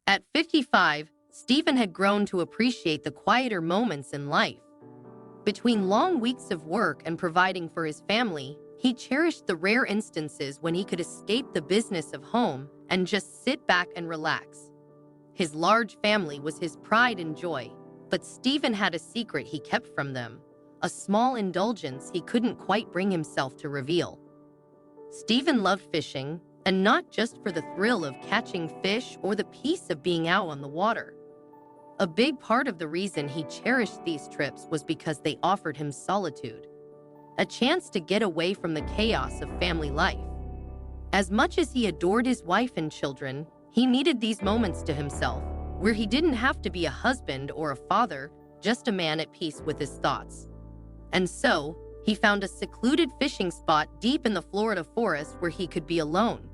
At 55, Stephen had grown to appreciate the quieter moments in life. Between long weeks of work and providing for his family, he cherished the rare instances when he could escape the business of home and just sit back and relax. His large family was his pride and joy, but Stephen had a secret he kept from them, a small indulgence he couldn't quite bring himself to reveal. Stephen loved fishing, and not just for the thrill of catching fish or the peace of being out on the water. A big part of the reason he cherished these trips was because they offered him solitude, a chance to get away from the chaos of family life. As much as he adored his wife and children, he needed these moments to himself, where he didn't have to be a husband or a father, just a man at peace with his thoughts. And so, he found a secluded fishing spot deep in the Florida forest where he could be alone.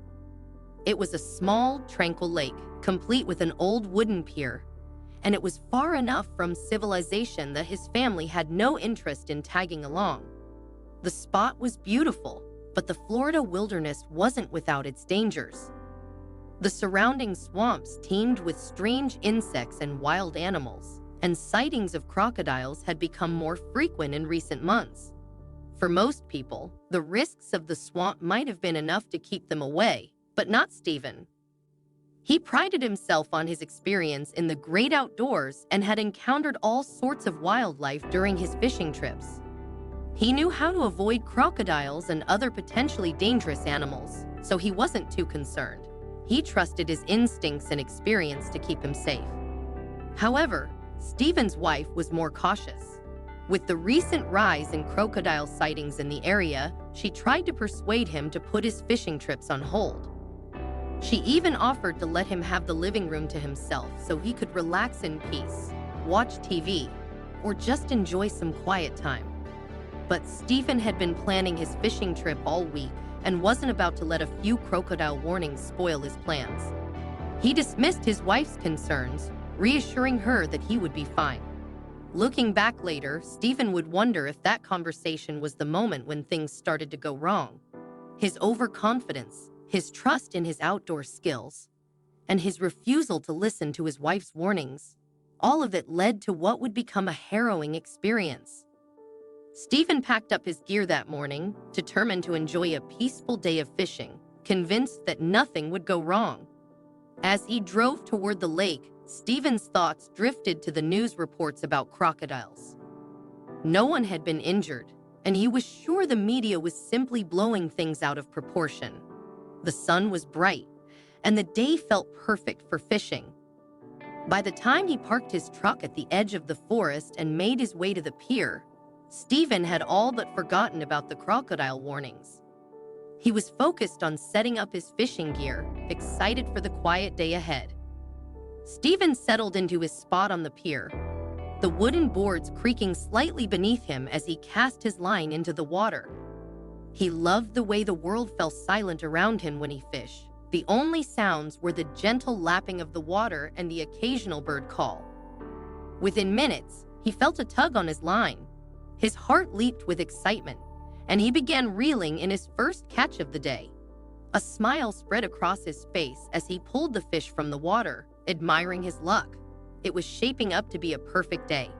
It was a small, tranquil lake, complete with an old wooden pier, and it was far enough from civilization that his family had no interest in tagging along. The spot was beautiful, but the Florida wilderness wasn't without its dangers. The surrounding swamps teemed with strange insects and wild animals, and sightings of crocodiles had become more frequent in recent months. For most people, the risks of the swamp might have been enough to keep them away, but not Stephen. He prided himself on his experience in the great outdoors and had encountered all sorts of wildlife during his fishing trips. He knew how to avoid crocodiles and other potentially dangerous animals, so he wasn't too concerned. He trusted his instincts and experience to keep him safe. However, Stephen's wife was more cautious. With the recent rise in crocodile sightings in the area, she tried to persuade him to put his fishing trips on hold. She even offered to let him have the living room to himself so he could relax in peace, watch TV, or just enjoy some quiet time. But Stephen had been planning his fishing trip all week and wasn't about to let a few crocodile warnings spoil his plans. He dismissed his wife's concerns, reassuring her that he would be fine. Looking back later, Stephen would wonder if that conversation was the moment when things started to go wrong. His overconfidence, his trust in his outdoor skills, and his refusal to listen to his wife's warnings, all of it led to what would become a harrowing experience. Stephen packed up his gear that morning, determined to enjoy a peaceful day of fishing, convinced that nothing would go wrong. As he drove toward the lake, Stephen's thoughts drifted to the news reports about crocodiles. No one had been injured, and he was sure the media was simply blowing things out of proportion. The sun was bright, and the day felt perfect for fishing. By the time he parked his truck at the edge of the forest and made his way to the pier, Stephen had all but forgotten about the crocodile warnings. He was focused on setting up his fishing gear, excited for the quiet day ahead. Stephen settled into his spot on the pier, the wooden boards creaking slightly beneath him as he cast his line into the water. He loved the way the world fell silent around him when he fished. The only sounds were the gentle lapping of the water and the occasional bird call. Within minutes, he felt a tug on his line. His heart leaped with excitement, and he began reeling in his first catch of the day. A smile spread across his face as he pulled the fish from the water, admiring his luck. It was shaping up to be a perfect day.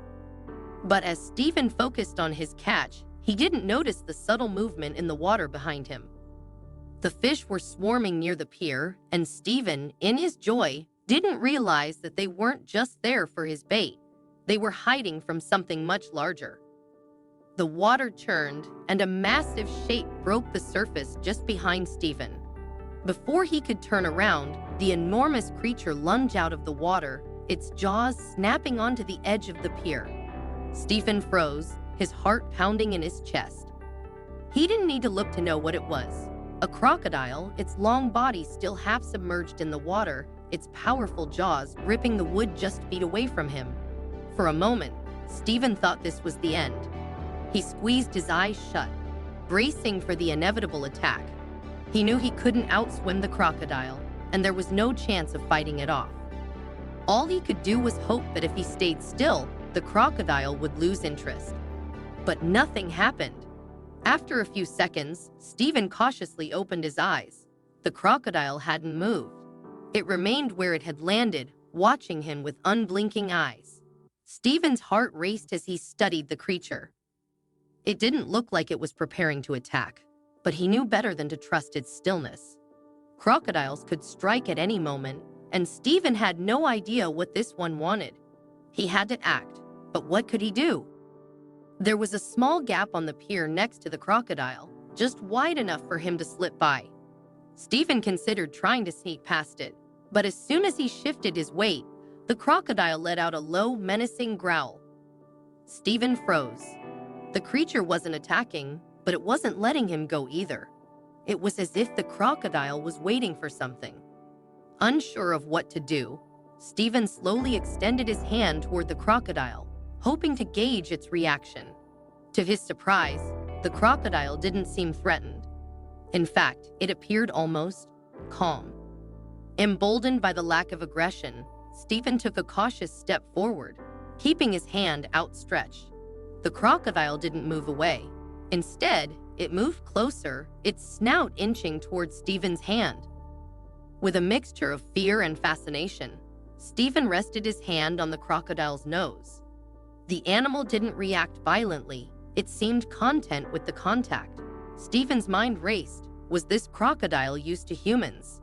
But as Stephen focused on his catch, he didn't notice the subtle movement in the water behind him. The fish were swarming near the pier, and Stephen, in his joy, didn't realize that they weren't just there for his bait. They were hiding from something much larger. The water churned, and a massive shape broke the surface just behind Stephen. Before he could turn around, the enormous creature lunged out of the water, its jaws snapping onto the edge of the pier. Stephen froze, his heart pounding in his chest. He didn't need to look to know what it was. A crocodile, its long body still half submerged in the water, its powerful jaws gripping the wood just feet away from him. For a moment, Stephen thought this was the end. He squeezed his eyes shut, bracing for the inevitable attack. He knew he couldn't outswim the crocodile, and there was no chance of fighting it off. All he could do was hope that if he stayed still, the crocodile would lose interest. But nothing happened. After a few seconds, Stephen cautiously opened his eyes. The crocodile hadn't moved. It remained where it had landed, watching him with unblinking eyes. Stephen's heart raced as he studied the creature. It didn't look like it was preparing to attack, but he knew better than to trust its stillness. Crocodiles could strike at any moment, and Stephen had no idea what this one wanted. He had to act, but what could he do? There was a small gap on the pier next to the crocodile, just wide enough for him to slip by. Stephen considered trying to sneak past it, but as soon as he shifted his weight, the crocodile let out a low, menacing growl. Stephen froze. The creature wasn't attacking, but it wasn't letting him go either. It was as if the crocodile was waiting for something. Unsure of what to do, Stephen slowly extended his hand toward the crocodile, hoping to gauge its reaction. To his surprise, the crocodile didn't seem threatened. In fact, it appeared almost calm. Emboldened by the lack of aggression, Stephen took a cautious step forward, keeping his hand outstretched. The crocodile didn't move away. Instead, it moved closer, its snout inching towards Stephen's hand. With a mixture of fear and fascination, Stephen rested his hand on the crocodile's nose. The animal didn't react violently. It seemed content with the contact. Stephen's mind raced. Was this crocodile used to humans?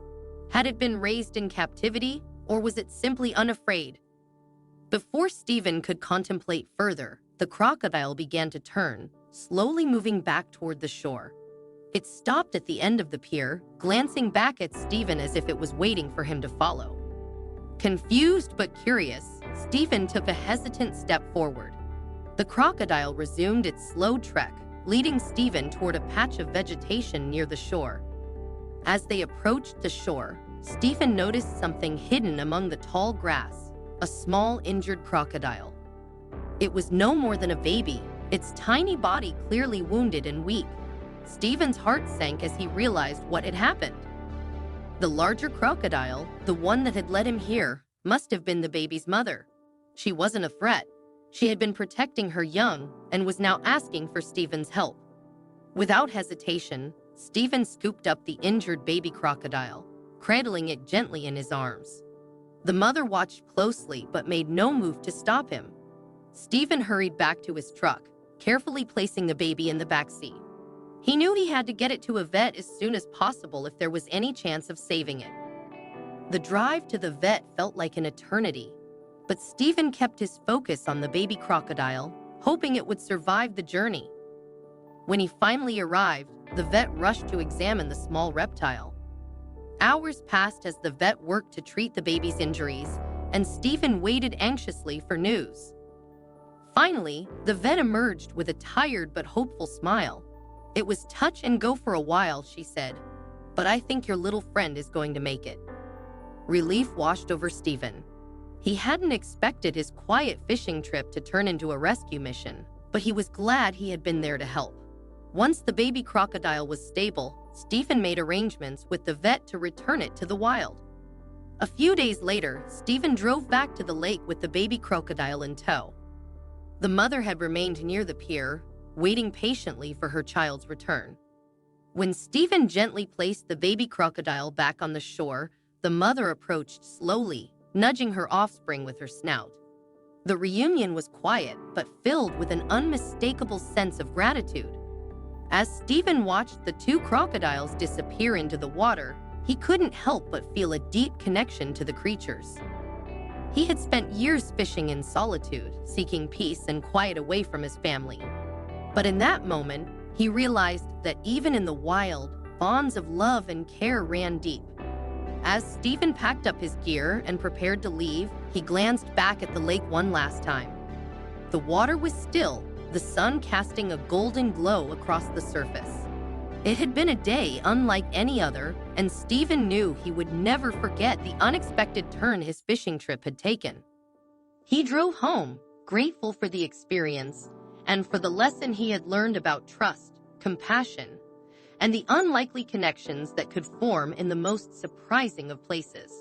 Had it been raised in captivity, or was it simply unafraid? Before Stephen could contemplate further, the crocodile began to turn, slowly moving back toward the shore. It stopped at the end of the pier, glancing back at Stephen as if it was waiting for him to follow. Confused but curious, Stephen took a hesitant step forward. The crocodile resumed its slow trek, leading Stephen toward a patch of vegetation near the shore. As they approached the shore, Stephen noticed something hidden among the tall grass, a small injured crocodile. It was no more than a baby, its tiny body clearly wounded and weak. Stephen's heart sank as he realized what had happened. The larger crocodile, the one that had led him here, must have been the baby's mother. She wasn't a threat. She had been protecting her young and was now asking for Stephen's help. Without hesitation, Stephen scooped up the injured baby crocodile, cradling it gently in his arms. The mother watched closely but made no move to stop him. Stephen hurried back to his truck, carefully placing the baby in the back seat. He knew he had to get it to a vet as soon as possible if there was any chance of saving it. The drive to the vet felt like an eternity, but Stephen kept his focus on the baby crocodile, hoping it would survive the journey. When he finally arrived, the vet rushed to examine the small reptile. Hours passed as the vet worked to treat the baby's injuries, and Stephen waited anxiously for news. Finally, the vet emerged with a tired but hopeful smile. "It was touch and go for a while," she said, "but I think your little friend is going to make it." Relief washed over Stephen. He hadn't expected his quiet fishing trip to turn into a rescue mission, but he was glad he had been there to help. Once the baby crocodile was stable, Stephen made arrangements with the vet to return it to the wild. A few days later, Stephen drove back to the lake with the baby crocodile in tow. The mother had remained near the pier, waiting patiently for her child's return. When Stephen gently placed the baby crocodile back on the shore, the mother approached slowly, nudging her offspring with her snout. The reunion was quiet, but filled with an unmistakable sense of gratitude. As Stephen watched the two crocodiles disappear into the water, he couldn't help but feel a deep connection to the creatures. He had spent years fishing in solitude, seeking peace and quiet away from his family. But in that moment, he realized that even in the wild, bonds of love and care ran deep. As Stephen packed up his gear and prepared to leave, he glanced back at the lake one last time. The water was still, the sun casting a golden glow across the surface. It had been a day unlike any other, and Stephen knew he would never forget the unexpected turn his fishing trip had taken. He drove home, grateful for the experience and for the lesson he had learned about trust, compassion, and the unlikely connections that could form in the most surprising of places.